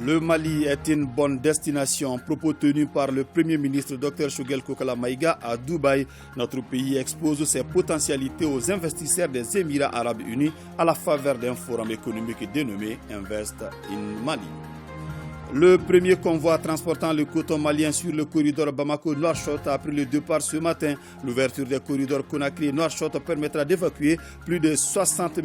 Le Mali est une bonne destination, propos tenus par le Premier ministre Dr Choguel Kokala Maïga à Dubaï. Notre pays expose ses potentialités aux investisseurs des Émirats arabes unis à la faveur d'un forum économique dénommé Invest in Mali. Le premier convoi transportant le coton malien sur le corridor Bamako-Nouakchott a pris le départ ce matin. L'ouverture des corridors Conakry-Nouakchott permettra d'évacuer plus de 60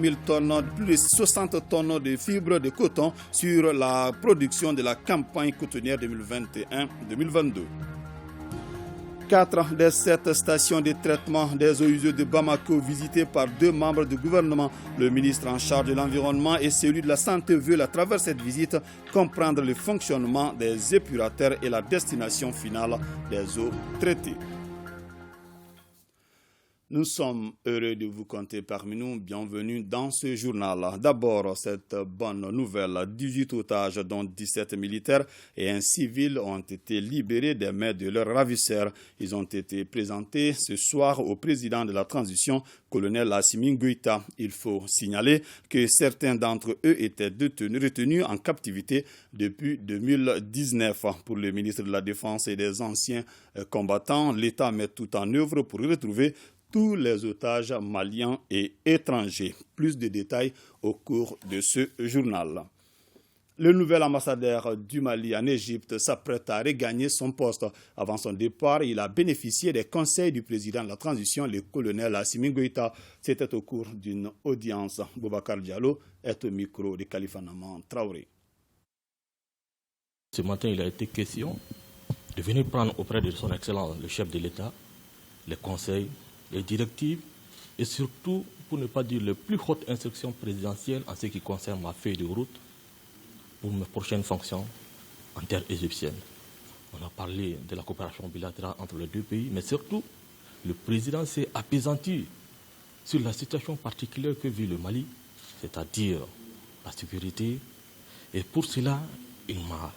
tonnes de fibres de coton sur la production de la campagne cotonnière 2021-2022. 4 des 7 stations de traitement des eaux usées de Bamako visitées par 2 membres du gouvernement. Le ministre en charge de l'environnement et celui de la santé veulent à travers cette visite comprendre le fonctionnement des épurateurs et la destination finale des eaux traitées. Nous sommes heureux de vous compter parmi nous. Bienvenue dans ce journal. D'abord, cette bonne nouvelle. 18 otages, dont 17 militaires et un civil, ont été libérés des mains de leurs ravisseurs. Ils ont été présentés ce soir au président de la transition, colonel Assimi Goïta. Il faut signaler que certains d'entre eux étaient retenus en captivité depuis 2019. Pour le ministre de la Défense et des anciens combattants, l'État met tout en œuvre pour retrouver tous les otages maliens et étrangers. Plus de détails au cours de ce journal. Le nouvel ambassadeur du Mali en Égypte s'apprête à regagner son poste. Avant son départ, il a bénéficié des conseils du président de la transition, le colonel Assimi Goïta. C'était au cours d'une audience. Boubacar Diallo est au micro de Khalifa Naman Traoré. Ce matin, il a été question de venir prendre auprès de son Excellence, le chef de l'État, les conseils, les directives et surtout, pour ne pas dire les plus hautes instructions présidentielles en ce qui concerne ma feuille de route pour mes prochaines fonctions en terre égyptienne. On a parlé de la coopération bilatérale entre les deux pays, mais surtout, le président s'est apaisanti sur la situation particulière que vit le Mali, c'est-à-dire la sécurité. Et pour cela, il m'a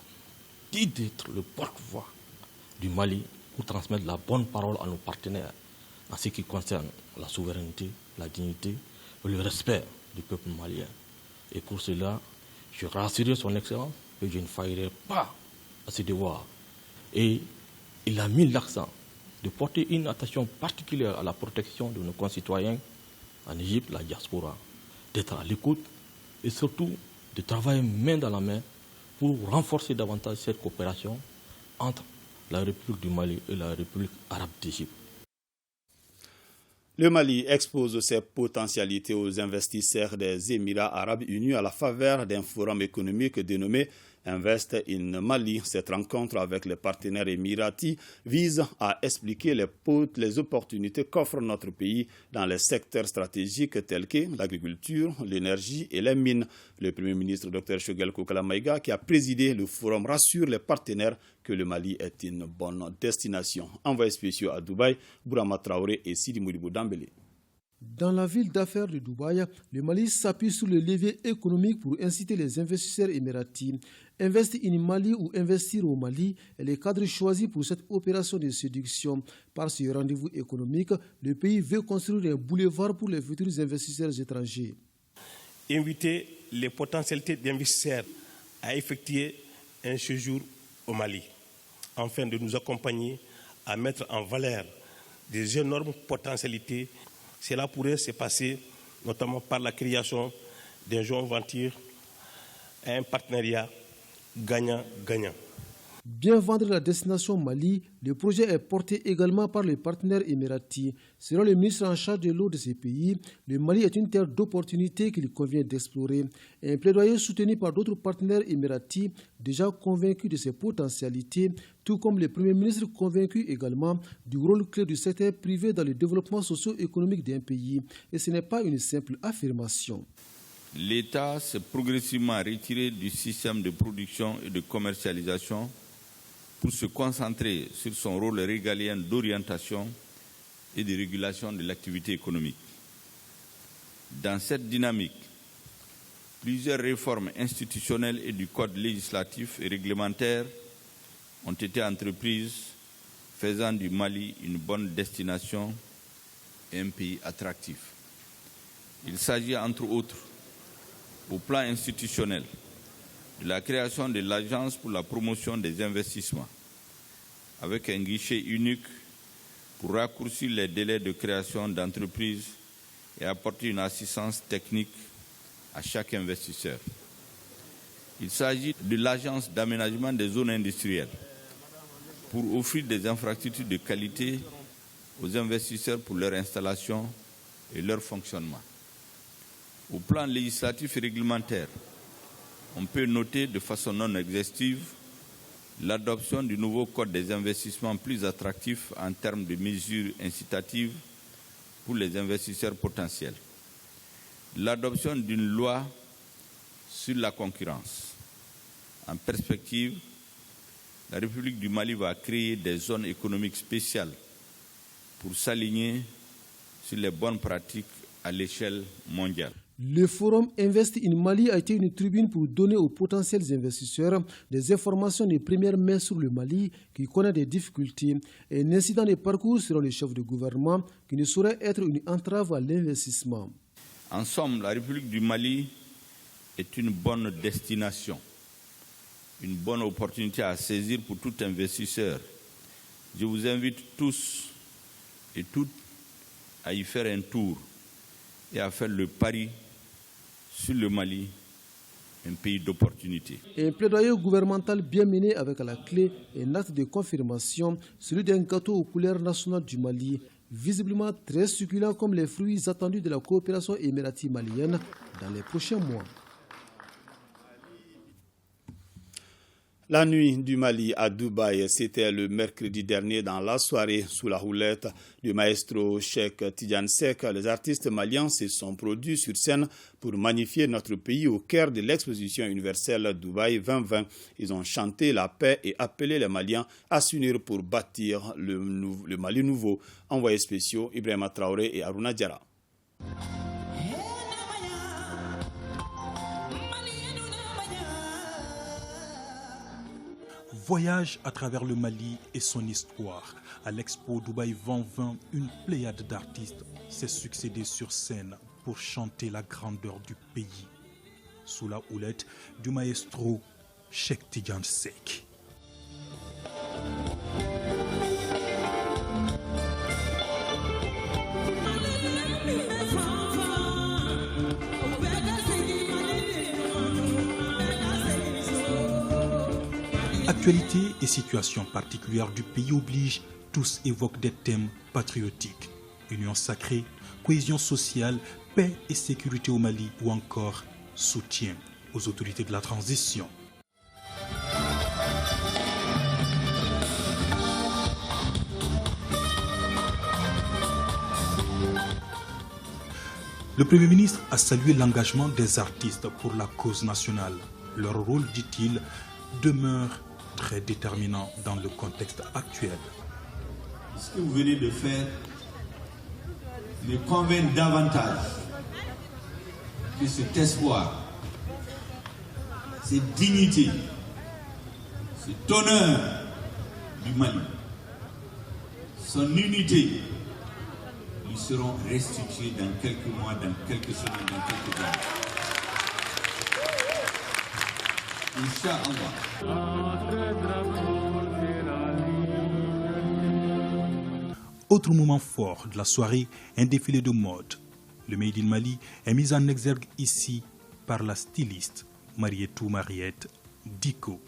dit d'être le porte-voix du Mali pour transmettre la bonne parole à nos partenaires en ce qui concerne la souveraineté, la dignité et le respect du peuple malien. Et pour cela, je rassurais son Excellence que je ne faillerai pas à ses devoirs. Et il a mis l'accent de porter une attention particulière à la protection de nos concitoyens en Égypte, la diaspora, d'être à l'écoute et surtout de travailler main dans la main pour renforcer davantage cette coopération entre la République du Mali et la République arabe d'Égypte. Le Mali expose ses potentialités aux investisseurs des Émirats arabes unis à la faveur d'un forum économique dénommé Invest in Mali. Cette rencontre avec les partenaires émiratis vise à expliquer les opportunités qu'offre notre pays dans les secteurs stratégiques tels que l'agriculture, l'énergie et les mines. Le Premier ministre Dr Choguel Kokala Maïga, qui a présidé le forum, rassure les partenaires que le Mali est une bonne destination. Envoyés spéciaux à Dubaï, Bourama Traoré et Sidi Moudibou Dambélé. Dans la ville d'affaires de Dubaï, le Mali s'appuie sur le levier économique pour inciter les investisseurs émiratis. Investir in Mali ou investir au Mali est le cadre choisi pour cette opération de séduction. Par ce rendez-vous économique, le pays veut construire un boulevard pour les futurs investisseurs étrangers. Inviter les potentialités d'investisseurs à effectuer un séjour au Mali, afin de nous accompagner à mettre en valeur des énormes potentialités. Cela pourrait se passer notamment par la création d'un joint venture, un partenariat gagnant-gagnant. Bien vendre la destination Mali, le projet est porté également par les partenaires émiratis. Selon le ministre en charge de l'eau de ces pays, le Mali est une terre d'opportunités qu'il convient d'explorer. Un plaidoyer soutenu par d'autres partenaires émiratis déjà convaincus de ses potentialités, tout comme le Premier ministre convaincu également du rôle clé du secteur privé dans le développement socio-économique d'un pays. Et ce n'est pas une simple affirmation. L'État s'est progressivement retiré du système de production et de commercialisation pour se concentrer sur son rôle régalien d'orientation et de régulation de l'activité économique. Dans cette dynamique, plusieurs réformes institutionnelles et du code législatif et réglementaire ont été entreprises, faisant du Mali une bonne destination et un pays attractif. Il s'agit entre autres, au plan institutionnel, de la création de l'Agence pour la promotion des investissements, avec un guichet unique pour raccourcir les délais de création d'entreprises et apporter une assistance technique à chaque investisseur. Il s'agit de l'Agence d'aménagement des zones industrielles pour offrir des infrastructures de qualité aux investisseurs pour leur installation et leur fonctionnement. Au plan législatif et réglementaire, on peut noter de façon non exhaustive l'adoption du nouveau Code des investissements plus attractif en termes de mesures incitatives pour les investisseurs potentiels, l'adoption d'une loi sur la concurrence. En perspective, la République du Mali va créer des zones économiques spéciales pour s'aligner sur les bonnes pratiques à l'échelle mondiale. Le forum Invest in Mali a été une tribune pour donner aux potentiels investisseurs des informations de première main sur le Mali qui connaît des difficultés et un incident de parcours selon les chefs de gouvernement qui ne saurait être une entrave à l'investissement. En somme, la République du Mali est une bonne destination, une bonne opportunité à saisir pour tout investisseur. Je vous invite tous et toutes à y faire un tour et à faire le pari sur le Mali, un pays d'opportunité. Un plaidoyer gouvernemental bien mené avec à la clé un acte de confirmation, celui d'un gâteau aux couleurs nationales du Mali, visiblement très succulent comme les fruits attendus de la coopération émirati malienne dans les prochains mois. La nuit du Mali à Dubaï, c'était le mercredi dernier dans la soirée sous la houlette du maestro Cheikh Tidiane Seck. Les artistes maliens se sont produits sur scène pour magnifier notre pays au cœur de l'exposition universelle Dubaï 2020. Ils ont chanté la paix et appelé les Maliens à s'unir pour bâtir le Mali nouveau. Envoyés spéciaux Ibrahima Traoré et Aruna Diarra. Voyage à travers le Mali et son histoire. À l'Expo Dubaï 2020, une pléiade d'artistes s'est succédé sur scène pour chanter la grandeur du pays, sous la houlette du maestro Cheikh Tidiane Seck. Actualité et situation particulière du pays obligent, tous évoquent des thèmes patriotiques. Union sacrée, cohésion sociale, paix et sécurité au Mali ou encore soutien aux autorités de la transition. Le Premier ministre a salué l'engagement des artistes pour la cause nationale. Leur rôle, dit-il, demeure très déterminant dans le contexte actuel. Ce que vous venez de faire me convainc davantage que cet espoir, cette dignité, cet honneur du Mali, son unité, lui seront restitués dans quelques mois, dans quelques semaines, dans quelques années. Autre moment fort de la soirée, un défilé de mode. Le Made in Mali est mis en exergue ici par la styliste Mariette Diko.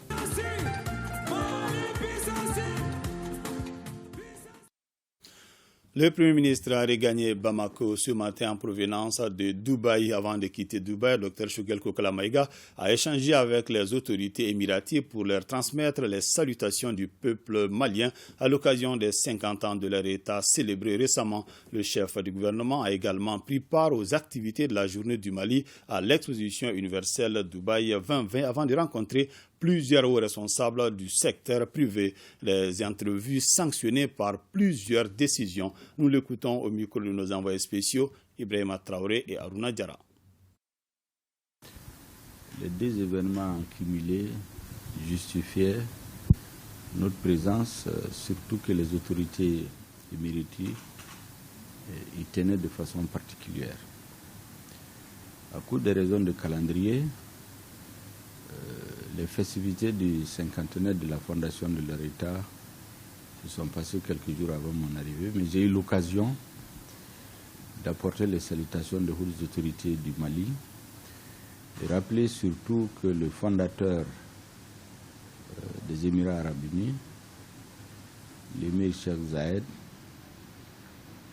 Le Premier ministre a regagné Bamako ce matin en provenance de Dubaï. Avant de quitter Dubaï, le Dr Choguel Kokala Maïga a échangé avec les autorités émiraties pour leur transmettre les salutations du peuple malien à l'occasion des 50 ans de leur État célébrés récemment. Le chef du gouvernement a également pris part aux activités de la journée du Mali à l'exposition universelle Dubaï 2020 avant de rencontrer plusieurs hauts responsables du secteur privé. Les entrevues sanctionnées par plusieurs décisions. Nous l'écoutons au micro de nos envoyés spéciaux, Ibrahima Traoré et Aruna Diarra. Les deux événements cumulés justifiaient notre présence, surtout que les autorités émiraties y tenaient de façon particulière. À cause des raisons de calendrier, les festivités du cinquantenaire de la fondation de leur État se sont passées quelques jours avant mon arrivée, mais j'ai eu l'occasion d'apporter les salutations des hautes autorités du Mali et rappeler surtout que le fondateur des Émirats arabes unis, l'émir Cheikh Zayed,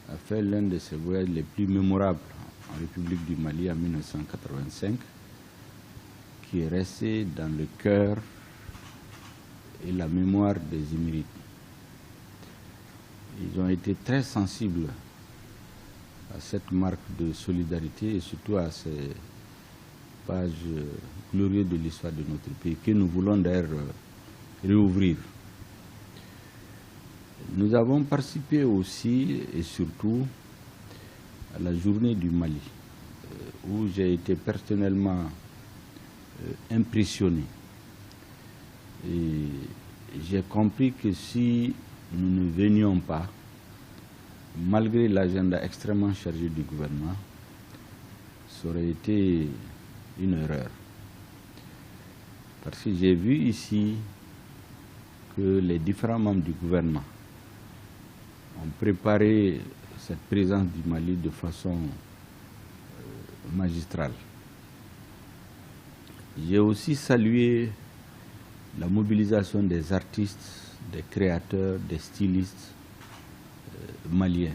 a fait l'un de ses voyages les plus mémorables en République du Mali en 1985, qui est resté dans le cœur et la mémoire des Émirites. Ils ont été très sensibles à cette marque de solidarité et surtout à ces pages glorieuses de l'histoire de notre pays que nous voulons d'ailleurs réouvrir. Nous avons participé aussi et surtout à la journée du Mali, où j'ai été personnellement impressionné. Et j'ai compris que si nous ne venions pas, malgré l'agenda extrêmement chargé du gouvernement, ça aurait été une erreur. Parce que j'ai vu ici que les différents membres du gouvernement ont préparé cette présence du Mali de façon magistrale. J'ai aussi salué la mobilisation des artistes, des créateurs, des stylistes maliens.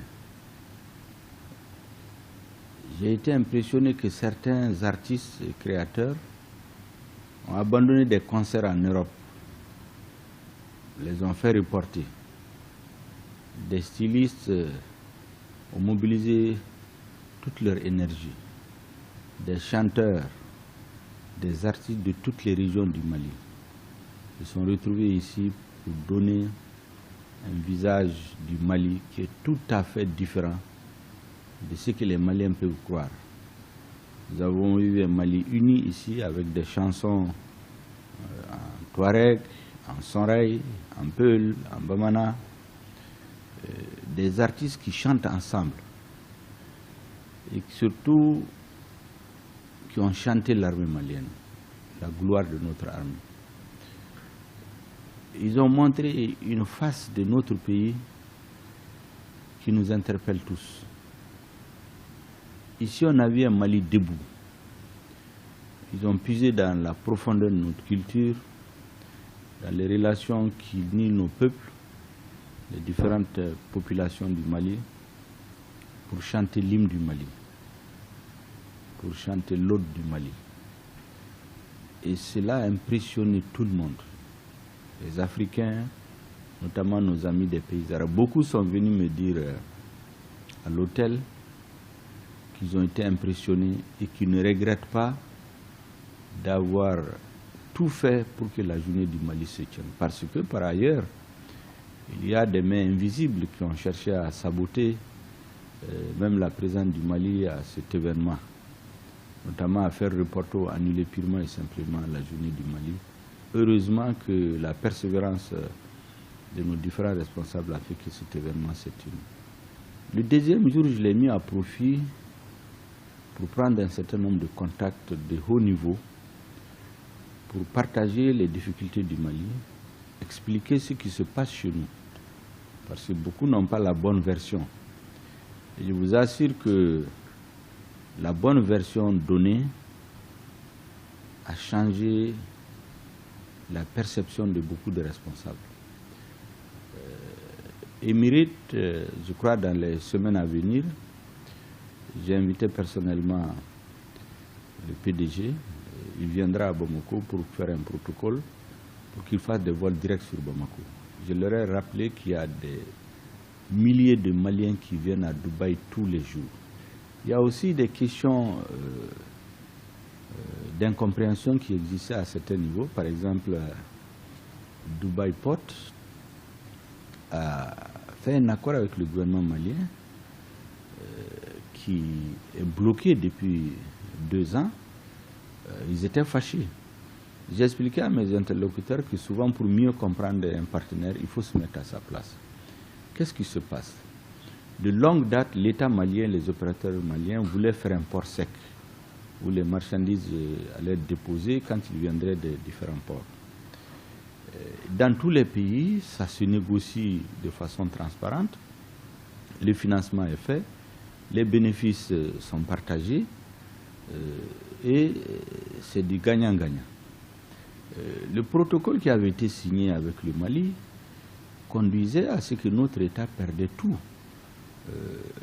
J'ai été impressionné que certains artistes et créateurs ont abandonné des concerts en Europe, les ont fait reporter. Des stylistes ont mobilisé toute leur énergie. Des chanteurs, des artistes de toutes les régions du Mali se sont retrouvés ici pour donner un visage du Mali qui est tout à fait différent de ce que les Maliens peuvent croire. Nous avons eu un Mali uni ici avec des chansons en Touareg, en Sonrai, en Peul, en Bamana, des artistes qui chantent ensemble et surtout qui ont chanté l'armée malienne, la gloire de notre armée. Ils ont montré une face de notre pays qui nous interpelle tous. Ici, on a vu un Mali debout. Ils ont puisé dans la profondeur de notre culture, dans les relations qui unissent nos peuples, les différentes populations du Mali, pour chanter l'hymne du Mali, pour chanter l'ode du Mali. Et cela a impressionné tout le monde. Les Africains, notamment nos amis des pays arabes. Beaucoup sont venus me dire à l'hôtel qu'ils ont été impressionnés et qu'ils ne regrettent pas d'avoir tout fait pour que la journée du Mali se tienne. Parce que par ailleurs, il y a des mains invisibles qui ont cherché à saboter même la présence du Mali à cet événement, notamment à faire reporter ou annuler purement et simplement la journée du Mali. Heureusement que la persévérance de nos différents responsables a fait que cet événement s'est tenu. Le deuxième jour, je l'ai mis à profit pour prendre un certain nombre de contacts de haut niveau, pour partager les difficultés du Mali, expliquer ce qui se passe chez nous, parce que beaucoup n'ont pas la bonne version. Et je vous assure que la bonne version donnée a changé la perception de beaucoup de responsables. Émérite, je crois, dans les semaines à venir, j'ai invité personnellement le PDG. Il viendra à Bamako pour faire un protocole pour qu'il fasse des vols directs sur Bamako. Je leur ai rappelé qu'il y a des milliers de Maliens qui viennent à Dubaï tous les jours. Il y a aussi des questions d'incompréhension qui existaient à certains niveaux. Par exemple, Dubaï Port a fait un accord avec le gouvernement malien qui est bloqué depuis 2 ans. Ils étaient fâchés. J'ai expliqué à mes interlocuteurs que souvent, pour mieux comprendre un partenaire, il faut se mettre à sa place. Qu'est-ce qui se passe? De longue date, l'État malien, les opérateurs maliens voulaient faire un port sec où les marchandises allaient être déposées quand ils viendraient des différents ports. Dans tous les pays, ça se négocie de façon transparente. Le financement est fait, les bénéfices sont partagés et c'est du gagnant-gagnant. Le protocole qui avait été signé avec le Mali conduisait à ce que notre État perdait tout.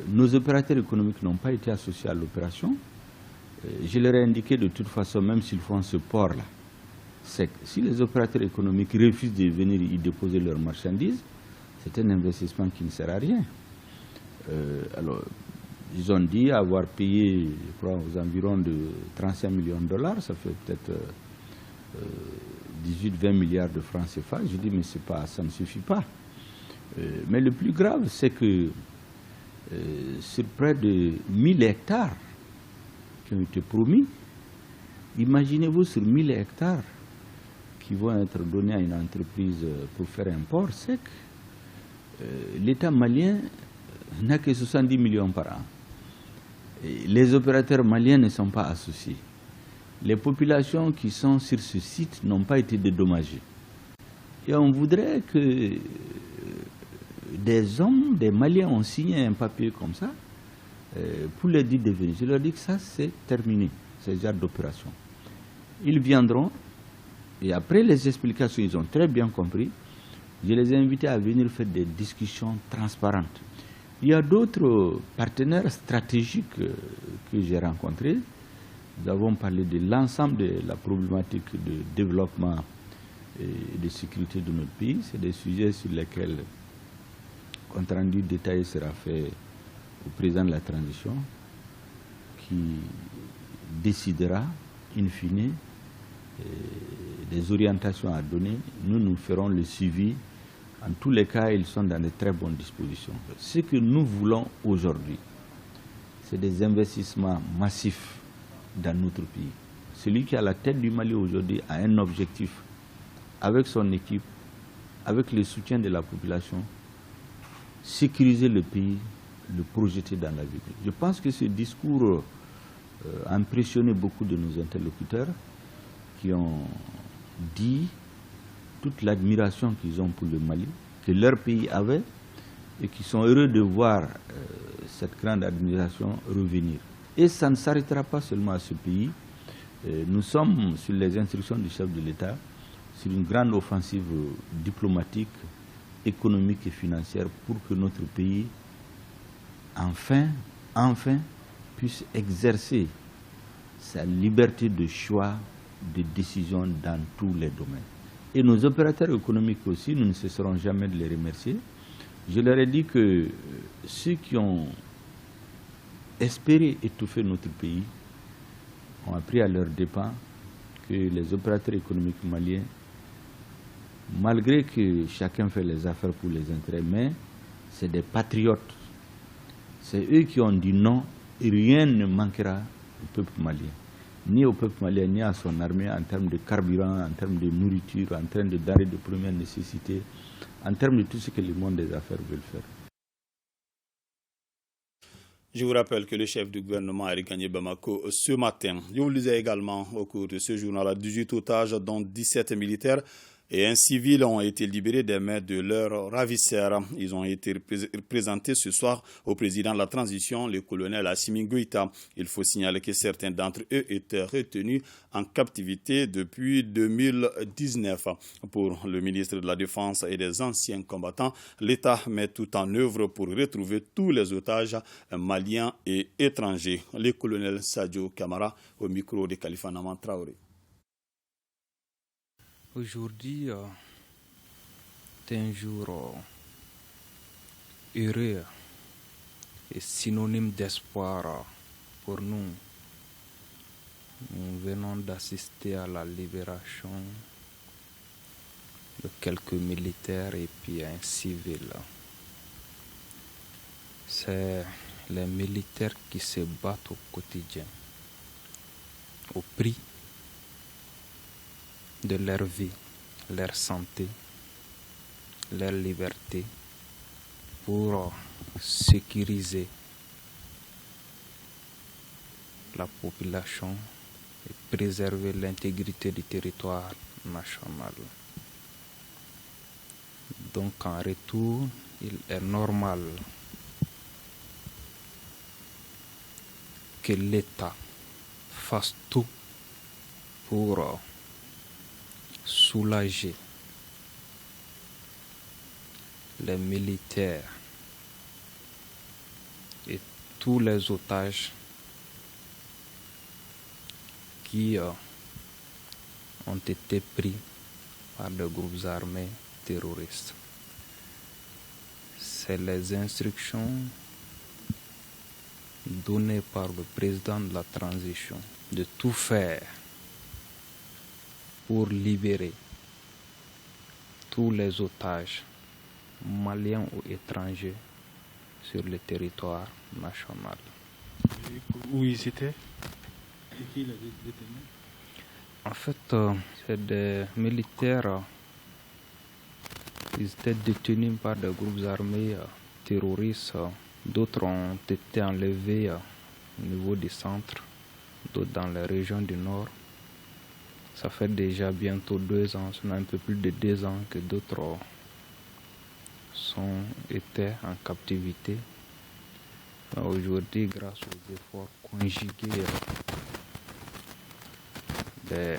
Nos opérateurs économiques n'ont pas été associés à l'opération. Je leur ai indiqué de toute façon, même s'ils font ce port-là, c'est que si les opérateurs économiques refusent de venir y déposer leurs marchandises, c'est un investissement qui ne sert à rien. Alors, ils ont dit avoir payé, je crois, aux environs de 35 millions de dollars, ça fait peut-être 18-20 milliards de francs CFA. Je dis, mais ça ne suffit pas. Mais le plus grave, c'est que sur près de 1000 hectares qui ont été promis, imaginez-vous sur 1000 hectares qui vont être donnés à une entreprise pour faire un port sec, l'État malien n'a que 70 millions par an. Et les opérateurs maliens ne sont pas associés. Les populations qui sont sur ce site n'ont pas été dédommagées. Et on voudrait que des hommes, des Maliens ont signé un papier comme ça pour leur dire de venir. Je leur dis que ça c'est terminé, ce genre d'opération. Ils viendront et après les explications, ils ont très bien compris. Je les ai invités à venir faire des discussions transparentes. Il y a d'autres partenaires stratégiques que j'ai rencontrés. Nous avons parlé de l'ensemble de la problématique de développement et de sécurité de notre pays. C'est des sujets sur lesquels compte rendu détaillé sera fait au président de la transition qui décidera in fine des orientations à donner. Nous ferons le suivi. En tous les cas, ils sont dans de très bonnes dispositions. Ce que nous voulons aujourd'hui, c'est des investissements massifs dans notre pays. Celui qui est à la tête du Mali aujourd'hui a un objectif, avec son équipe, avec le soutien de la population, sécuriser le pays, le projeter dans l'avenir. Je pense que ce discours a impressionné beaucoup de nos interlocuteurs qui ont dit toute l'admiration qu'ils ont pour le Mali, que leur pays avait, et qui sont heureux de voir cette grande admiration revenir. Et ça ne s'arrêtera pas seulement à ce pays. Nous sommes, sur les instructions du chef de l'État, sur une grande offensive diplomatique, économique et financière pour que notre pays, enfin, puisse exercer sa liberté de choix, de décision dans tous les domaines. Et nos opérateurs économiques aussi, nous ne cesserons jamais de les remercier. Je leur ai dit que ceux qui ont espéré étouffer notre pays ont appris à leurs dépens que les opérateurs économiques maliens, malgré que chacun fait les affaires pour les intérêts, mais c'est des patriotes. C'est eux qui ont dit non et rien ne manquera au peuple malien. Ni au peuple malien, ni à son armée en termes de carburant, en termes de nourriture, en termes de denrées de première nécessité, en termes de tout ce que le monde des affaires veut faire. Je vous rappelle que le chef du gouvernement a regagné Bamako ce matin. Je vous le disais également au cours de ce journal, 18 otages, dont 17 militaires et un civil ont été libérés des mains de leurs ravisseurs. Ils ont été présentés ce soir au président de la transition, le colonel Assimi Goïta. Il faut signaler que certains d'entre eux étaient retenus en captivité depuis 2019. Pour le ministre de la Défense et des anciens combattants, l'État met tout en œuvre pour retrouver tous les otages maliens et étrangers. Le colonel Sadio Kamara au micro de Khalifa Naman Traoré. Aujourd'hui, c'est un jour heureux et synonyme d'espoir pour nous. Nous venons d'assister à la libération de quelques militaires et puis un civil. C'est les militaires qui se battent au quotidien, au prix de leur vie, leur santé, leur liberté, pour sécuriser la population et préserver l'intégrité du territoire national. Donc en retour, il est normal que l'État fasse tout pour soulager les militaires et tous les otages qui ont été pris par des groupes armés terroristes. C'est les instructions données par le président de la transition de tout faire pour libérer tous les otages maliens ou étrangers sur le territoire national. Où ils étaient? Et qui les détenait? En fait, c'est des militaires. Ils étaient détenus par des groupes armés terroristes. D'autres ont été enlevés au niveau du centre, d'autres dans les régions du nord. Ça fait déjà bientôt 2 ans, sinon un peu plus de 2 ans que d'autres étaient en captivité. Mais aujourd'hui, grâce aux efforts conjugués des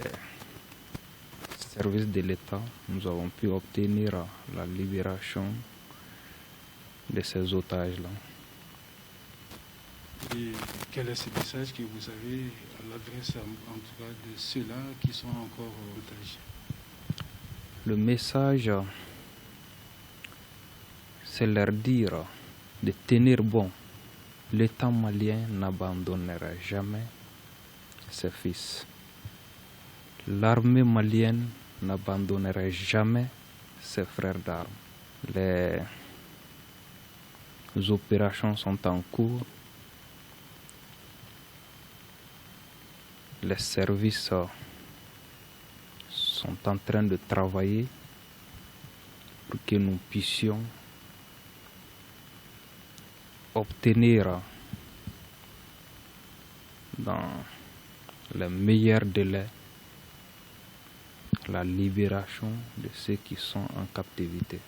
services de l'État, nous avons pu obtenir la libération de ces otages-là. Et quel est ce message que vous avez à l'adresse, en tout cas, de ceux-là qui sont encore otages? Le message, c'est leur dire de tenir bon. L'État malien n'abandonnera jamais ses fils. L'armée malienne n'abandonnera jamais ses frères d'armes. Les opérations sont en cours. Les services sont en train de travailler pour que nous puissions obtenir dans les meilleurs délais la libération de ceux qui sont en captivité.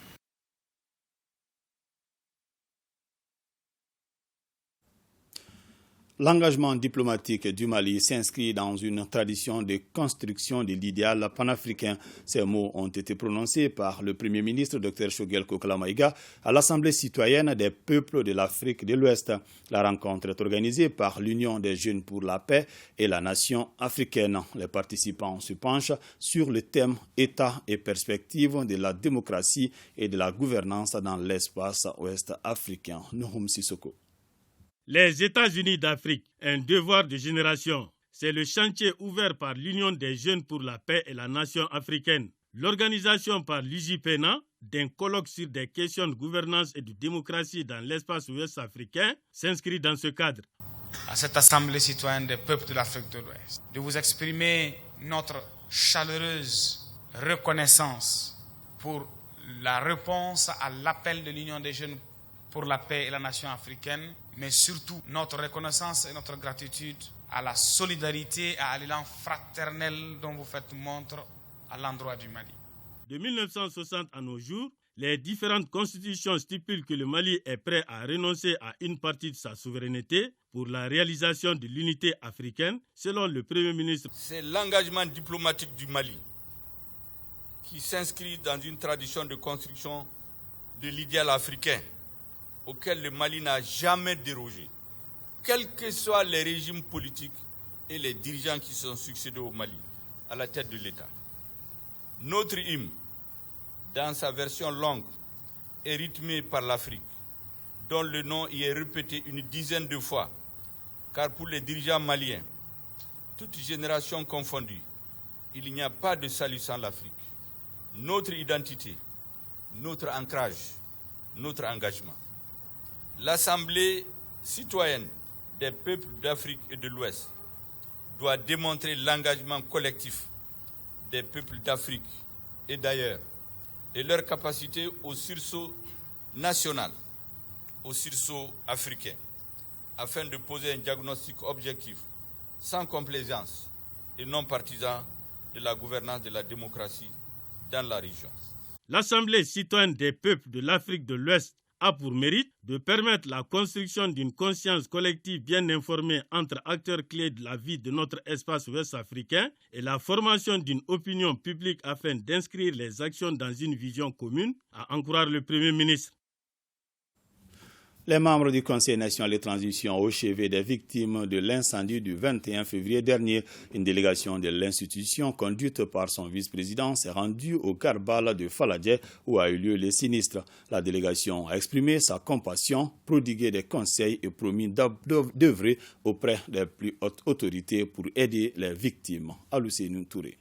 L'engagement diplomatique du Mali s'inscrit dans une tradition de construction de l'idéal panafricain. Ces mots ont été prononcés par le Premier ministre Dr Choguel Kokla Maïga à l'Assemblée citoyenne des peuples de l'Afrique de l'Ouest. La rencontre est organisée par l'Union des jeunes pour la paix et la nation africaine. Les participants se penchent sur le thème État et perspectives de la démocratie et de la gouvernance dans l'espace ouest africain. Nouhoum Sissoko. Les États-Unis d'Afrique, un devoir de génération. C'est le chantier ouvert par l'Union des jeunes pour la paix et la nation africaine. L'organisation par l'UJPENA d'un colloque sur des questions de gouvernance et de démocratie dans l'espace ouest africain s'inscrit dans ce cadre. À cette Assemblée citoyenne des peuples de l'Afrique de l'Ouest, de vous exprimer notre chaleureuse reconnaissance pour la réponse à l'appel de l'Union des jeunes pour la paix et la nation africaine, mais surtout notre reconnaissance et notre gratitude à la solidarité et à l'élan fraternel dont vous faites montre à l'endroit du Mali. De 1960 à nos jours, les différentes constitutions stipulent que le Mali est prêt à renoncer à une partie de sa souveraineté pour la réalisation de l'unité africaine, selon le Premier ministre. C'est l'engagement diplomatique du Mali qui s'inscrit dans une tradition de construction de l'idéal africain auquel le Mali n'a jamais dérogé, quels que soient les régimes politiques et les dirigeants qui sont succédés au Mali à la tête de l'État. Notre hymne, dans sa version longue, est rythmé par l'Afrique, dont le nom y est répété une dizaine de fois, car pour les dirigeants maliens, toutes générations confondues, il n'y a pas de salut sans l'Afrique. Notre identité, notre ancrage, notre engagement. L'Assemblée citoyenne des peuples d'Afrique et de l'Ouest doit démontrer l'engagement collectif des peuples d'Afrique et d'ailleurs et leur capacité au sursaut national, au sursaut africain, afin de poser un diagnostic objectif sans complaisance et non partisan de la gouvernance de la démocratie dans la région. L'Assemblée citoyenne des peuples de l'Afrique de l'Ouest a pour mérite de permettre la construction d'une conscience collective bien informée entre acteurs clés de la vie de notre espace ouest africain et la formation d'une opinion publique afin d'inscrire les actions dans une vision commune, a encouragé le Premier ministre. Les membres du Conseil national de transition au chevet des victimes de l'incendie du 21 février dernier, une délégation de l'institution conduite par son vice-président s'est rendue au Karbala de Faladje où a eu lieu le sinistre. La délégation a exprimé sa compassion, prodigué des conseils et promis d'œuvrer auprès des plus hautes autorités pour aider les victimes. Alousseinou Touré.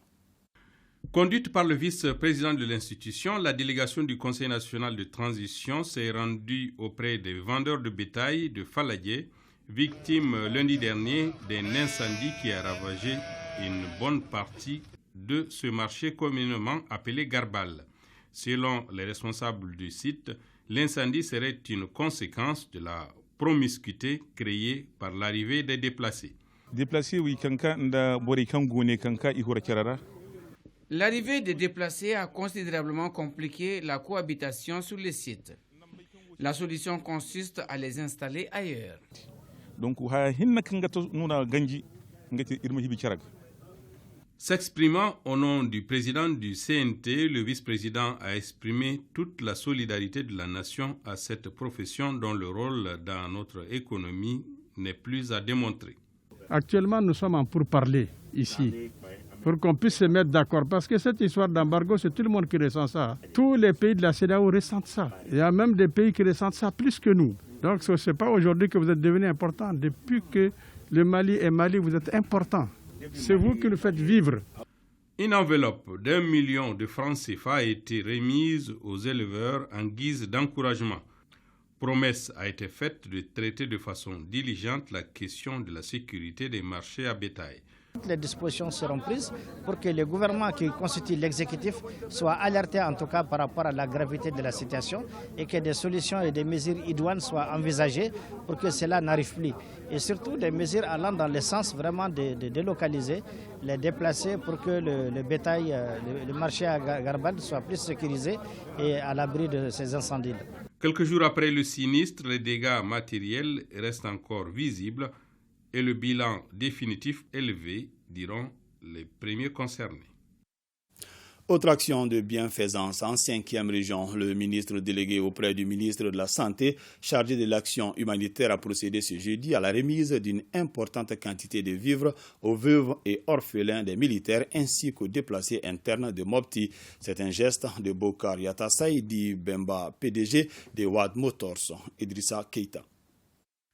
Conduite par le vice-président de l'institution, la délégation du Conseil national de transition s'est rendue auprès des vendeurs de bétail de Faladje, victimes lundi dernier d'un incendie qui a ravagé une bonne partie de ce marché communément appelé Garbal. Selon les responsables du site, l'incendie serait une conséquence de la promiscuité créée par l'arrivée des déplacés. L'arrivée des déplacés a considérablement compliqué la cohabitation sur le site. La solution consiste à les installer ailleurs. S'exprimant au nom du président du CNT, le vice-président a exprimé toute la solidarité de la nation à cette profession dont le rôle dans notre économie n'est plus à démontrer. Actuellement, nous sommes en pourparlers ici, pour qu'on puisse se mettre d'accord. Parce que cette histoire d'embargo, c'est tout le monde qui ressent ça. Tous les pays de la CEDEAO ressentent ça. Il y a même des pays qui ressentent ça plus que nous. Donc ce n'est pas aujourd'hui que vous êtes devenus importants. Depuis que le Mali est Mali, vous êtes importants. C'est vous qui nous faites vivre. Une enveloppe d'1 million de francs CFA a été remise aux éleveurs en guise d'encouragement. Promesse a été faite de traiter de façon diligente la question de la sécurité des marchés à bétail. Toutes les dispositions seront prises pour que le gouvernement qui constitue l'exécutif soit alerté en tout cas par rapport à la gravité de la situation et que des solutions et des mesures idoines soient envisagées pour que cela n'arrive plus. Et surtout des mesures allant dans le sens vraiment de délocaliser, les déplacer pour que le bétail, le marché à Garbal soit plus sécurisé et à l'abri de ces incendies. Quelques jours après le sinistre, les dégâts matériels restent encore visibles et le bilan définitif élevé, diront les premiers concernés. Autre action de bienfaisance en 5e région, le ministre délégué auprès du ministre de la Santé, chargé de l'action humanitaire, a procédé ce jeudi à la remise d'une importante quantité de vivres aux veuves et orphelins des militaires ainsi qu'aux déplacés internes de Mopti. C'est un geste de Bokar Yatassaye, dit Bemba, PDG de Wad Motors, Idrissa Keita.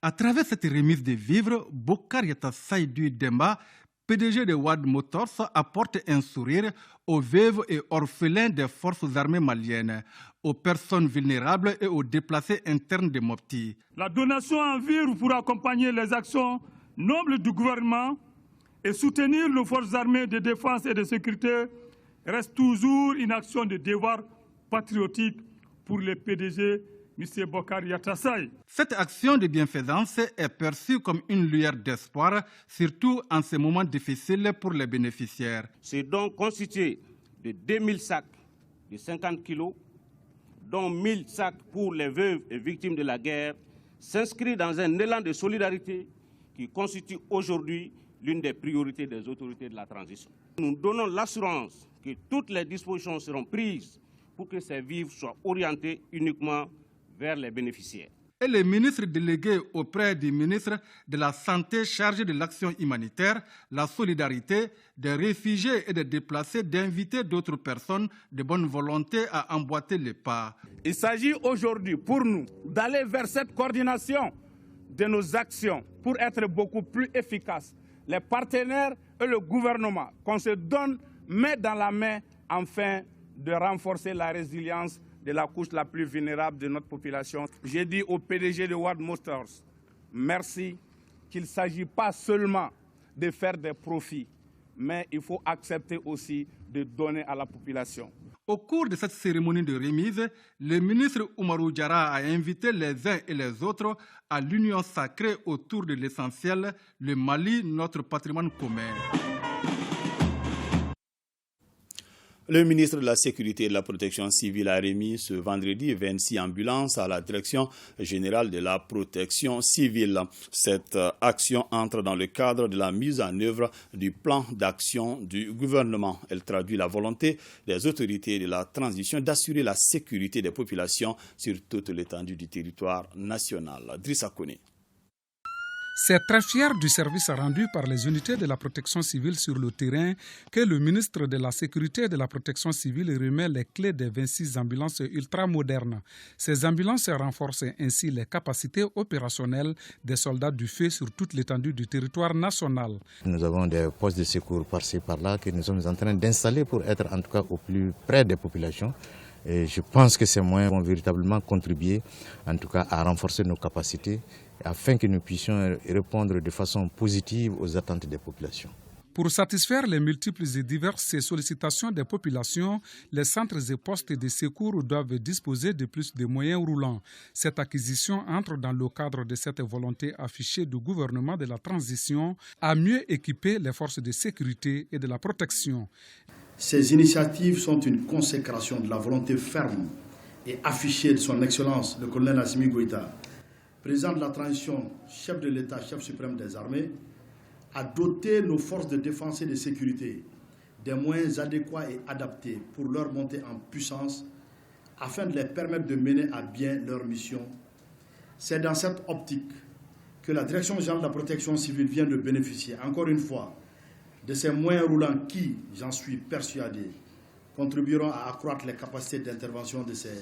À travers cette remise de vivres, Bokar Yatassaye Demba, PDG de Wad Motors, apporte un sourire aux veuves et orphelins des forces armées maliennes, aux personnes vulnérables et aux déplacés internes de Mopti. La donation en vivres pour accompagner les actions nobles du gouvernement et soutenir nos forces armées de défense et de sécurité reste toujours une action de devoir patriotique pour les PDG. M. Bokar Yatassaye. Cette action de bienfaisance est perçue comme une lueur d'espoir, surtout en ces moments difficiles pour les bénéficiaires. C'est donc constitué de 2000 sacs de 50 kilos, dont 1000 sacs pour les veuves et victimes de la guerre, s'inscrit dans un élan de solidarité qui constitue aujourd'hui l'une des priorités des autorités de la transition. Nous donnons l'assurance que toutes les dispositions seront prises pour que ces vivres soient orientés uniquement vers les bénéficiaires. Et le ministre délégué auprès du ministre de la Santé chargé de l'action humanitaire, la solidarité des réfugiés et des déplacés d'inviter d'autres personnes de bonne volonté à emboîter les pas. Il s'agit aujourd'hui pour nous d'aller vers cette coordination de nos actions pour être beaucoup plus efficaces. Les partenaires et le gouvernement, qu'on se donne main dans la main afin de renforcer la résilience de la couche la plus vulnérable de notre population. J'ai dit au PDG de Wad Motors, merci, qu'il ne s'agit pas seulement de faire des profits, mais il faut accepter aussi de donner à la population. Au cours de cette cérémonie de remise, le ministre Oumarou Diarra a invité les uns et les autres à l'union sacrée autour de l'essentiel, le Mali, notre patrimoine commun. Le ministre de la Sécurité et de la Protection civile a remis ce vendredi 26 ambulances à la Direction générale de la Protection civile. Cette action entre dans le cadre de la mise en œuvre du plan d'action du gouvernement. Elle traduit la volonté des autorités de la transition d'assurer la sécurité des populations sur toute l'étendue du territoire national. Drissa Kone. C'est très fier du service rendu par les unités de la protection civile sur le terrain que le ministre de la Sécurité et de la Protection civile remet les clés des 26 ambulances ultramodernes. Ces ambulances renforcent ainsi les capacités opérationnelles des soldats du feu sur toute l'étendue du territoire national. Nous avons des postes de secours par-ci par-là que nous sommes en train d'installer pour être en tout cas au plus près des populations. Et je pense que ces moyens vont véritablement contribuer en tout cas à renforcer nos capacités afin que nous puissions répondre de façon positive aux attentes des populations. Pour satisfaire les multiples et diverses sollicitations des populations, les centres et postes de secours doivent disposer de plus de moyens roulants. Cette acquisition entre dans le cadre de cette volonté affichée du gouvernement de la transition à mieux équiper les forces de sécurité et de la protection. Ces initiatives sont une consécration de la volonté ferme et affichée de son Excellence, le colonel Assimi Goïta, président de la transition, chef de l'État, chef suprême des armées, à doter nos forces de défense et de sécurité des moyens adéquats et adaptés pour leur montée en puissance afin de les permettre de mener à bien leur mission. C'est dans cette optique que la Direction générale de la protection civile vient de bénéficier, encore une fois, de ces moyens roulants qui, j'en suis persuadé, contribueront à accroître les capacités d'intervention de ces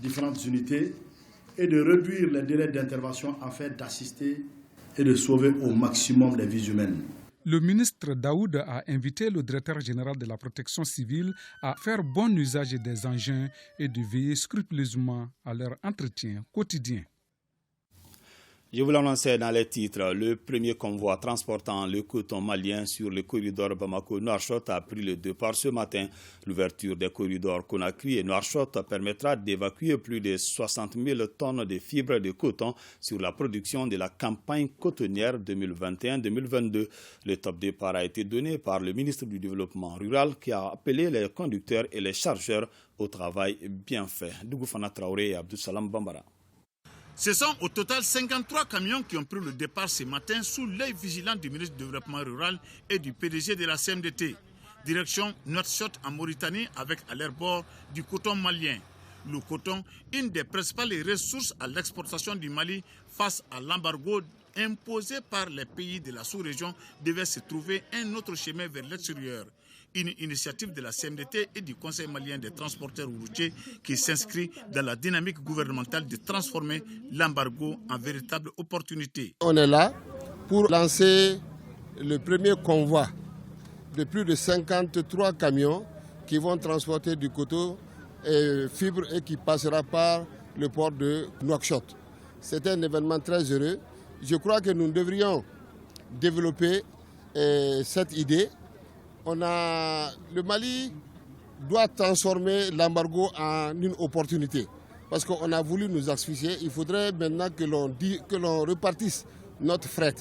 différentes unités et de réduire les délais d'intervention afin d'assister et de sauver au maximum les vies humaines. Le ministre Daoud a invité le directeur général de la protection civile à faire bon usage des engins et de veiller scrupuleusement à leur entretien quotidien. Je vous l'annonçais dans les titres, le premier convoi transportant le coton malien sur le corridor Bamako-Nouakchott a pris le départ ce matin. L'ouverture des corridors Conakry et Nouakchott permettra d'évacuer plus de 60 000 tonnes de fibres de coton sur la production de la campagne cotonnière 2021-2022. Le top départ a été donné par le ministre du Développement rural qui a appelé les conducteurs et les chargeurs au travail bien fait. Dougoufana Traoré et Abdou Salam Bambara. Ce sont au total 53 camions qui ont pris le départ ce matin sous l'œil vigilant du ministre du Développement rural et du PDG de la CMDT. Direction Nouakchott en Mauritanie avec à leur bord du coton malien. Le coton, une des principales ressources à l'exportation du Mali face à l'embargo imposé par les pays de la sous-région, devait se trouver un autre chemin vers l'extérieur. Une initiative de la CMDT et du Conseil malien des transporteurs routiers qui s'inscrit dans la dynamique gouvernementale de transformer l'embargo en véritable opportunité. On est là pour lancer le premier convoi de plus de 53 camions qui vont transporter du coton et fibres et qui passera par le port de Nouakchott. C'est un événement très heureux. Je crois que nous devrions développer cette idée. Le Mali doit transformer l'embargo en une opportunité parce qu'on a voulu nous asphyxier. Il faudrait maintenant que l'on repartisse notre fret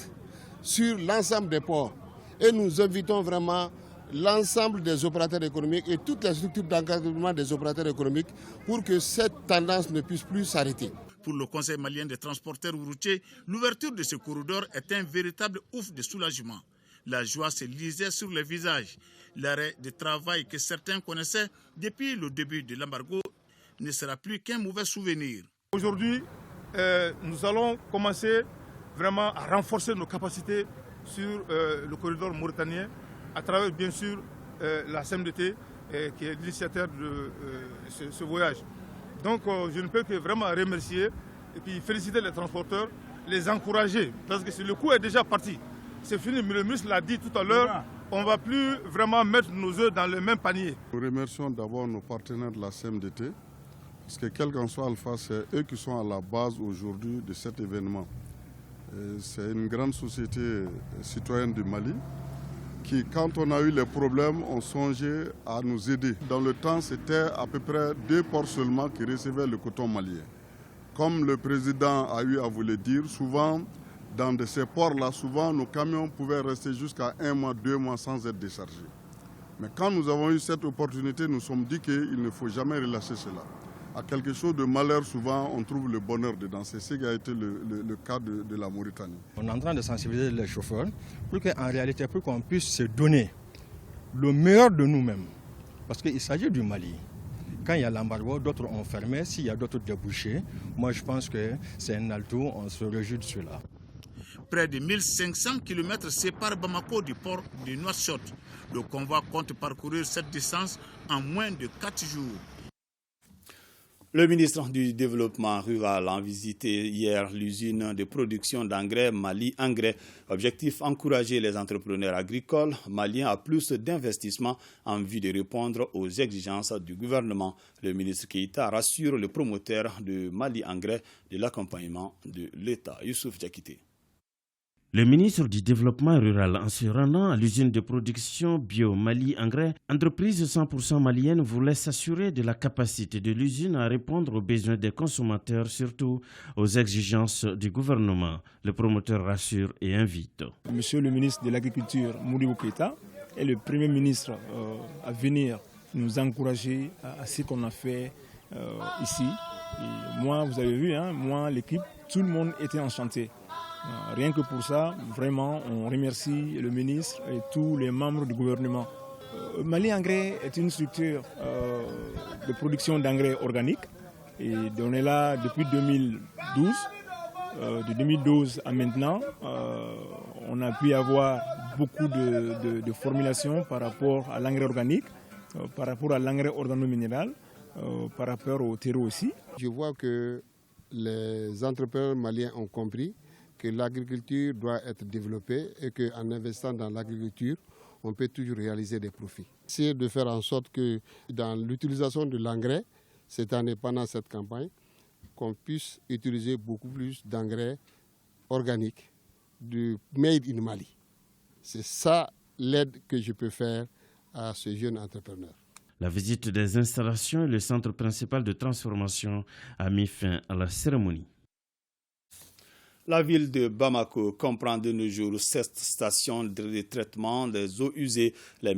sur l'ensemble des ports. Et nous invitons vraiment l'ensemble des opérateurs économiques et toutes les structures d'encadrement des opérateurs économiques pour que cette tendance ne puisse plus s'arrêter. Pour le Conseil malien des transporteurs routiers, l'ouverture de ce corridor est un véritable ouf de soulagement. La joie se lisait sur les visages. L'arrêt de travail que certains connaissaient depuis le début de l'embargo ne sera plus qu'un mauvais souvenir. Aujourd'hui, nous allons commencer vraiment à renforcer nos capacités sur le corridor mauritanien à travers bien sûr la CMDT qui est l'initiateur de ce voyage. Donc je ne peux que vraiment remercier et puis féliciter les transporteurs, les encourager parce que le coup est déjà parti. C'est fini, mais le ministre l'a dit tout à l'heure, on ne va plus vraiment mettre nos œufs dans le même panier. Nous remercions d'abord nos partenaires de la CMDT, parce que quel qu'en soit Alpha, c'est eux qui sont à la base aujourd'hui de cet événement. C'est une grande société citoyenne du Mali qui, quand on a eu les problèmes, ont songé à nous aider. Dans le temps, c'était à peu près 2 ports seulement qui recevaient le coton malien. Comme le président a eu à vous le dire, souvent, dans ces ports-là, souvent, nos camions pouvaient rester jusqu'à 1 mois, 2 mois sans être déchargés. Mais quand nous avons eu cette opportunité, nous nous sommes dit qu'il ne faut jamais relâcher cela. À quelque chose de malheur, souvent, on trouve le bonheur dedans. C'est ce qui a été le cas de la Mauritanie. On est en train de sensibiliser les chauffeurs pour qu'en réalité, pour qu'on puisse se donner le meilleur de nous-mêmes. Parce qu'il s'agit du Mali. Quand il y a l'embargo, d'autres ont fermé. S'il y a d'autres débouchés, moi je pense que c'est un atout, on se réjouit de cela. Près de 1500 km séparent Bamako du port de Nouakchott. Le convoi compte parcourir cette distance en moins de 4 jours. Le ministre du Développement rural a visité hier l'usine de production d'engrais Mali Engrais. Objectif, encourager les entrepreneurs agricoles maliens à plus d'investissements en vue de répondre aux exigences du gouvernement. Le ministre Keïta rassure le promoteur de Mali Engrais de l'accompagnement de l'État. Youssouf Diakité. Le ministre du Développement rural, en se rendant à l'usine de production bio Mali Engrais, entreprise 100% malienne, voulait s'assurer de la capacité de l'usine à répondre aux besoins des consommateurs, surtout aux exigences du gouvernement. Le promoteur rassure et invite. Monsieur le ministre de l'Agriculture, Modibo Keïta, est le premier ministre à venir nous encourager à ce qu'on a fait ici. Et moi, vous avez vu, moi, l'équipe, tout le monde était enchanté. Rien que pour ça, vraiment, on remercie le ministre et tous les membres du gouvernement. Mali Engrais est une structure de production d'engrais organiques et on est là depuis 2012. De 2012 à maintenant, on a pu avoir beaucoup de formulations par rapport à l'engrais organique, par rapport à l'engrais organominéral, par rapport au terreau aussi. Je vois que les entrepreneurs maliens ont compris que l'agriculture doit être développée et qu'en investissant dans l'agriculture, on peut toujours réaliser des profits. C'est de faire en sorte que dans l'utilisation de l'engrais, cette année pendant cette campagne, qu'on puisse utiliser beaucoup plus d'engrais organiques, de made in Mali. C'est ça l'aide que je peux faire à ce jeune entrepreneur. La visite des installations et le centre principal de transformation a mis fin à la cérémonie. La ville de Bamako comprend de nos jours 7 stations de traitement des eaux usées. Le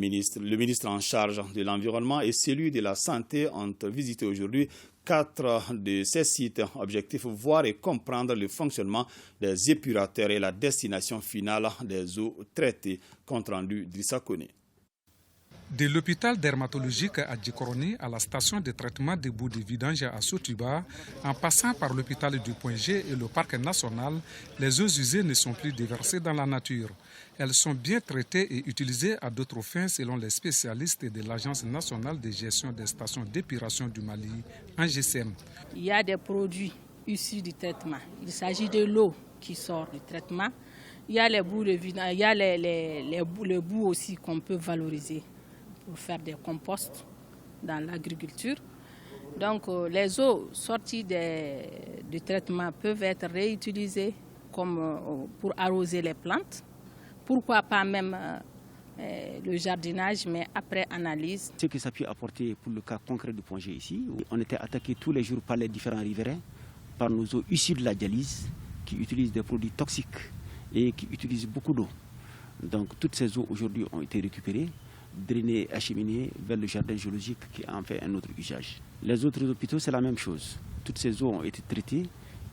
ministre en charge de l'environnement et celui de la santé ont visité aujourd'hui 4 de ces sites. Objectif, voir et comprendre le fonctionnement des épurateurs et la destination finale des eaux traitées. Compte rendu d'Issa Koné. De l'hôpital dermatologique à Djikoroni à la station de traitement des boues de vidange à Sotuba, en passant par l'hôpital du Point G et le parc national, les eaux usées ne sont plus déversées dans la nature. Elles sont bien traitées et utilisées à d'autres fins selon les spécialistes de l'Agence nationale de gestion des stations d'épuration du Mali, ANGSM. Il y a des produits issus du traitement. Il s'agit de l'eau qui sort du traitement. Il y a les boues de vidange, il y a les boues aussi qu'on peut valoriser pour faire des composts dans l'agriculture. Donc les eaux sorties du traitement peuvent être réutilisées comme pour arroser les plantes. Pourquoi pas même le jardinage, mais après analyse. Ce que ça peut apporter pour le cas concret du Point G ici, on était attaqué tous les jours par les différents riverains, par nos eaux issues de la dialyse, qui utilisent des produits toxiques et qui utilisent beaucoup d'eau. Donc toutes ces eaux aujourd'hui ont été récupérées, drainées, acheminées vers le jardin géologique qui en fait un autre usage. Les autres hôpitaux, c'est la même chose. Toutes ces eaux ont été traitées,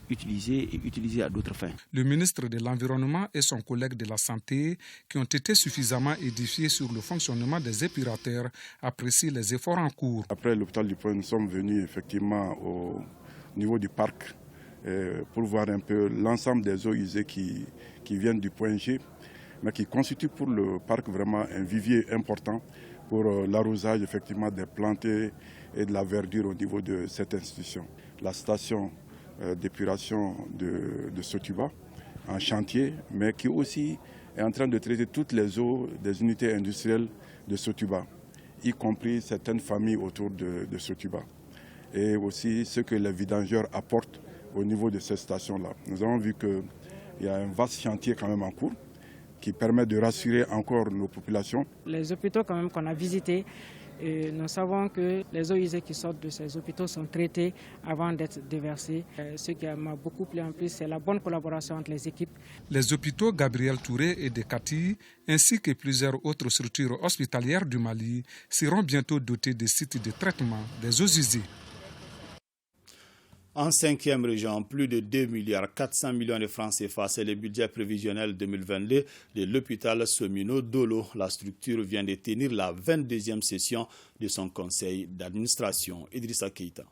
utilisées à d'autres fins. Le ministre de l'Environnement et son collègue de la Santé, qui ont été suffisamment édifiés sur le fonctionnement des épurateurs, apprécient les efforts en cours. Après l'hôpital du Point, nous sommes venus effectivement au niveau du parc pour voir un peu l'ensemble des eaux usées qui viennent du Point G, mais qui constituent pour le parc vraiment un vivier important pour l'arrosage effectivement des plantes et de la verdure au niveau de cette institution. La station d'épuration de Sotuba en chantier, mais qui aussi est en train de traiter toutes les eaux des unités industrielles de Sotuba, y compris certaines familles autour de Sotuba. Et aussi ce que les vidangeurs apportent au niveau de ces stations-là. Nous avons vu qu'il y a un vaste chantier quand même en cours qui permet de rassurer encore nos populations. Les hôpitaux quand même qu'on a visités, nous savons que les eaux usées qui sortent de ces hôpitaux sont traitées avant d'être déversées. Ce qui m'a beaucoup plu en plus, c'est la bonne collaboration entre les équipes. Les hôpitaux Gabriel Touré et Dekati, ainsi que plusieurs autres structures hospitalières du Mali, seront bientôt dotés de sites de traitement des eaux usées. En 5e région, plus de 2,4 milliards de francs CFA, c'est le budget prévisionnel 2022 de l'hôpital Somino Dolo. La structure vient de tenir la 22e session de son conseil d'administration. Idrissa Keita.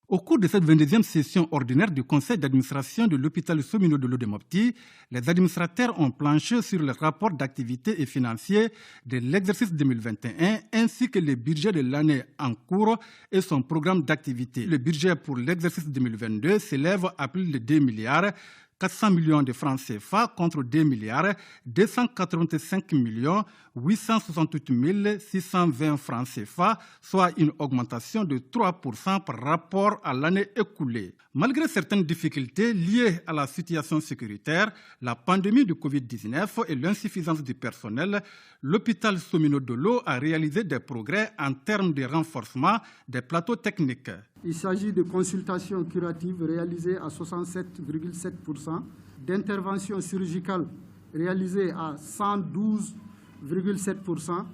Au cours de cette 22e session ordinaire du conseil d'administration de l'hôpital Somino Dolo de Mopti, les administrateurs ont planché sur le rapport d'activité et financier de l'exercice 2021 ainsi que le budget de l'année en cours et son programme d'activité. Le budget pour l'exercice 2022 s'élève à plus de 2 milliards 400 millions de francs CFA contre 2 milliards 285 millions 868 620 francs CFA, soit une augmentation de 3% par rapport à l'année écoulée. Malgré certaines difficultés liées à la situation sécuritaire, la pandémie de Covid-19 et l'insuffisance du personnel, l'hôpital Somino Dolo a réalisé des progrès en termes de renforcement des plateaux techniques. Il s'agit de consultations curatives réalisées à 67,7%, d'interventions chirurgicales réalisées à 112,7%,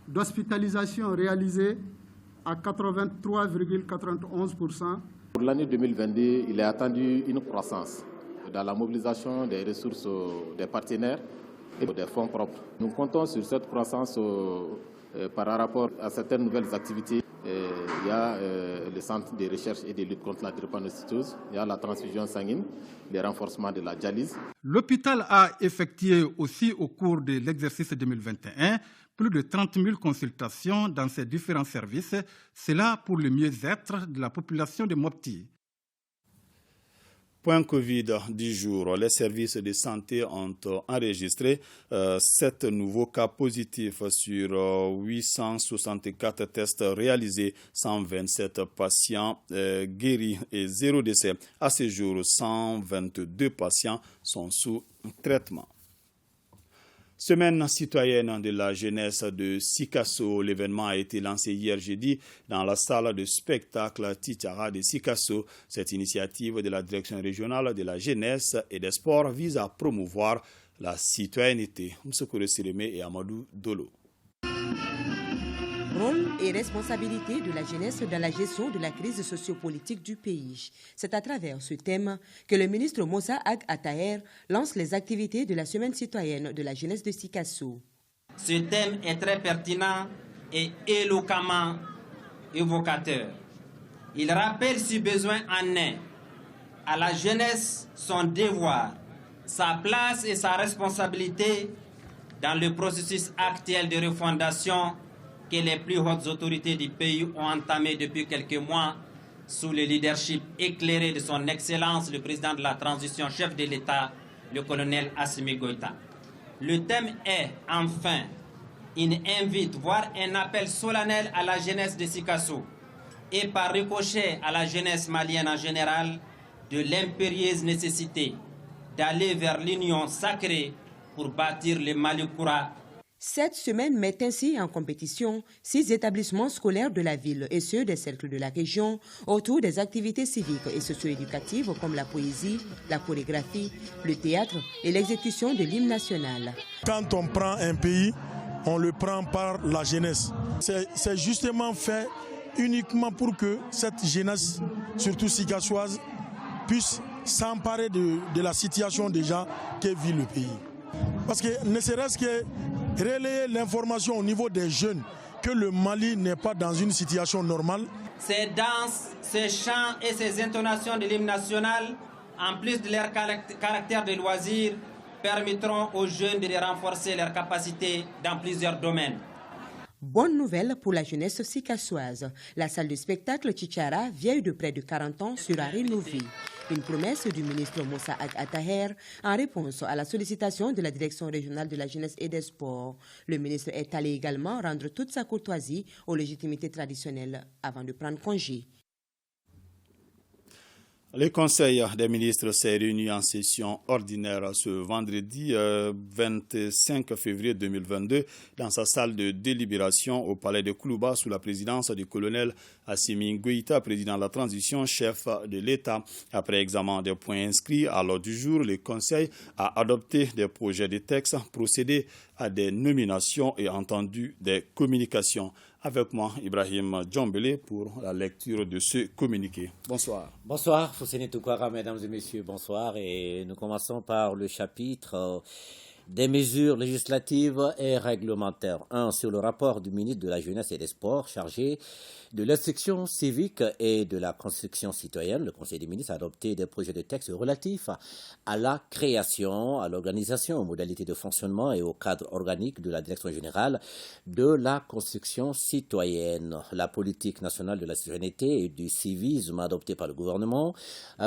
d'hospitalisation réalisée à 83,91%. Pour l'année 2022, il est attendu une croissance dans la mobilisation des ressources des partenaires et des fonds propres. Nous comptons sur cette croissance par rapport à certaines nouvelles activités. Il y a le centre de recherche et de lutte contre la drépanocytose, il y a la transfusion sanguine, le renforcement de la dialyse. L'hôpital a effectué aussi au cours de l'exercice 2021 plus de 30 000 consultations dans ses différents services, cela pour le mieux-être de la population de Mopti. Point Covid du jour, les services de santé ont enregistré 7 nouveaux cas positifs sur 864 tests réalisés, 127 patients guéris et 0 décès. À ce jour, 122 patients sont sous traitement. Semaine citoyenne de la jeunesse de Sikasso. L'événement a été lancé hier jeudi dans la salle de spectacle Tichara de Sikasso. Cette initiative de la direction régionale de la jeunesse et des sports vise à promouvoir la citoyenneté. Moussokore Sireme et Amadou Dolo. Rôle et responsabilité de la jeunesse dans la gestion de la crise sociopolitique du pays. C'est à travers ce thème que le ministre Moussa Ag Attaher lance les activités de la Semaine citoyenne de la jeunesse de Sikasso. Ce thème est très pertinent et éloquemment évocateur. Il rappelle si besoin en est à la jeunesse son devoir, sa place et sa responsabilité dans le processus actuel de refondation que les plus hautes autorités du pays ont entamé depuis quelques mois sous le leadership éclairé de son Excellence le président de la transition, chef de l'État, le colonel Assimi Goïta. Le thème est enfin une invite, voire un appel solennel à la jeunesse de Sikasso et par ricochet à la jeunesse malienne en général de l'impérieuse nécessité d'aller vers l'union sacrée pour bâtir le Mali Koura. Cette semaine met ainsi en compétition 6 établissements scolaires de la ville et ceux des cercles de la région autour des activités civiques et socio-éducatives comme la poésie, la chorégraphie, le théâtre et l'exécution de l'hymne national. Quand on prend un pays, on le prend par la jeunesse. C'est justement fait uniquement pour que cette jeunesse, surtout sikassoise, puisse s'emparer de la situation déjà que vit le pays. Parce que ne serait-ce que relayer l'information au niveau des jeunes que le Mali n'est pas dans une situation normale. Ces danses, ces chants et ces intonations de l'hymne national, en plus de leur caractère de loisir, permettront aux jeunes de renforcer leurs capacités dans plusieurs domaines. Bonne nouvelle pour la jeunesse sikassoise. La salle de spectacle Tichara, vieille de près de 40 ans, sera rénovée. Une promesse du ministre Moussa Ag Attaher en réponse à la sollicitation de la direction régionale de la jeunesse et des sports. Le ministre est allé également rendre toute sa courtoisie aux légitimités traditionnelles avant de prendre congé. Le Conseil des ministres s'est réuni en session ordinaire ce vendredi 25 février 2022 dans sa salle de délibération au palais de Koulouba sous la présidence du colonel Assimi Goïta, président de la transition, chef de l'État. Après examen des points inscrits à l'ordre du jour, le Conseil a adopté des projets de texte, procédé à des nominations et entendu des communications. Avec moi, Ibrahim Djambele, pour la lecture de ce communiqué. Bonsoir. Bonsoir, Fousseni Toukwara, mesdames et messieurs, bonsoir. Et nous commençons par le chapitre des mesures législatives et réglementaires. 1. Sur le rapport du ministre de la Jeunesse et des Sports chargé de l'instruction civique et de la construction citoyenne, le Conseil des ministres a adopté des projets de texte relatifs à la création, à l'organisation, aux modalités de fonctionnement et au cadre organique de la Direction générale de la construction citoyenne. La politique nationale de la citoyenneté et du civisme adoptée par le gouvernement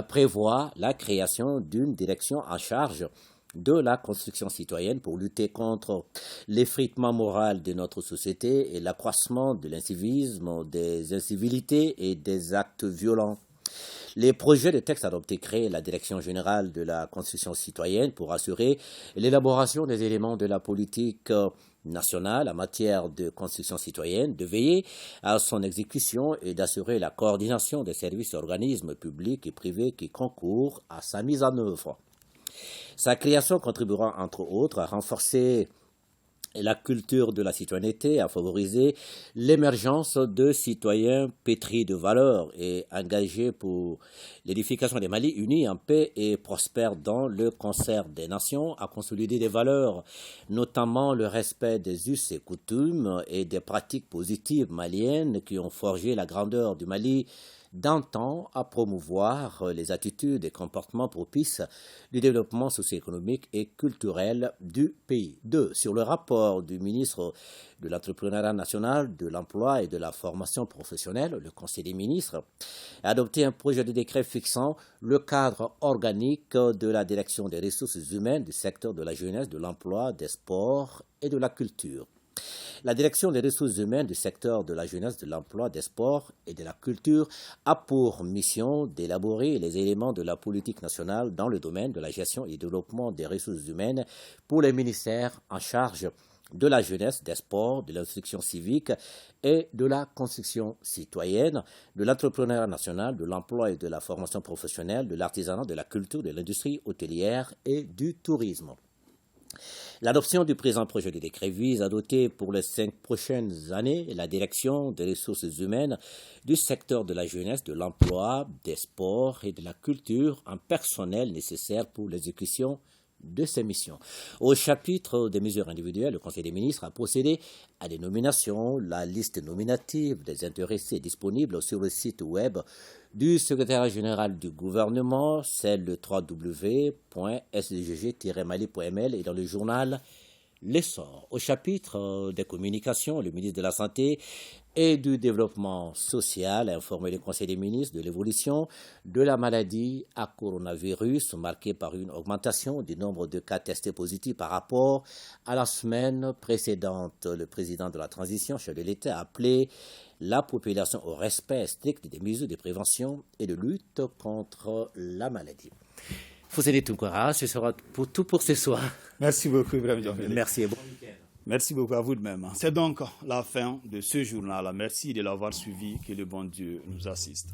prévoit la création d'une direction en charge de la construction citoyenne pour lutter contre l'effritement moral de notre société et l'accroissement de l'incivisme, des incivilités et des actes violents. Les projets de texte adoptés créent la Direction générale de la construction citoyenne pour assurer l'élaboration des éléments de la politique nationale en matière de construction citoyenne, de veiller à son exécution et d'assurer la coordination des services et organismes publics et privés qui concourent à sa mise en œuvre. Sa création contribuera entre autres à renforcer la culture de la citoyenneté, à favoriser l'émergence de citoyens pétris de valeurs et engagés pour l'édification des Mali unis en paix et prospères dans le concert des nations, à consolider des valeurs, notamment le respect des us et coutumes et des pratiques positives maliennes qui ont forgé la grandeur du Mali d'antan, à promouvoir les attitudes et comportements propices du développement socio-économique et culturel du pays. 2. Sur le rapport du ministre de l'Entrepreneuriat national, de l'Emploi et de la formation professionnelle, le Conseil des ministres a adopté un projet de décret fixant le cadre organique de la direction des ressources humaines du secteur de la jeunesse, de l'emploi, des sports et de la culture. La direction des ressources humaines du secteur de la jeunesse, de l'emploi, des sports et de la culture a pour mission d'élaborer les éléments de la politique nationale dans le domaine de la gestion et du développement des ressources humaines pour les ministères en charge de la jeunesse, des sports, de l'instruction civique et de la construction citoyenne, de l'entrepreneuriat national, de l'emploi et de la formation professionnelle, de l'artisanat, de la culture, de l'industrie hôtelière et du tourisme. L'adoption du présent projet de décret vise à doter pour les 5 prochaines années la direction des ressources humaines du secteur de la jeunesse, de l'emploi, des sports et de la culture en personnel nécessaire pour l'exécution de ces missions. Au chapitre des mesures individuelles, le Conseil des ministres a procédé à des nominations. La liste nominative des intéressés est disponible sur le site web du secrétaire général du gouvernement, c'est le www.sdgg-mali.ml et dans le journal L'Essor. Au chapitre des communications, le ministre de la Santé et du Développement social a informé le Conseil des ministres de l'évolution de la maladie à coronavirus, marquée par une augmentation du nombre de cas testés positifs par rapport à la semaine précédente. Le président de la transition, chef de l'État, a appelé la population au respect strict des mesures de prévention et de lutte contre la maladie. Fousseni Toukwara, ce sera tout pour ce soir. Merci beaucoup, Ibrahim Djambele. Merci et bon week-end. Merci beaucoup à vous de même. C'est donc la fin de ce journal. Merci de l'avoir suivi. Que le bon Dieu nous assiste.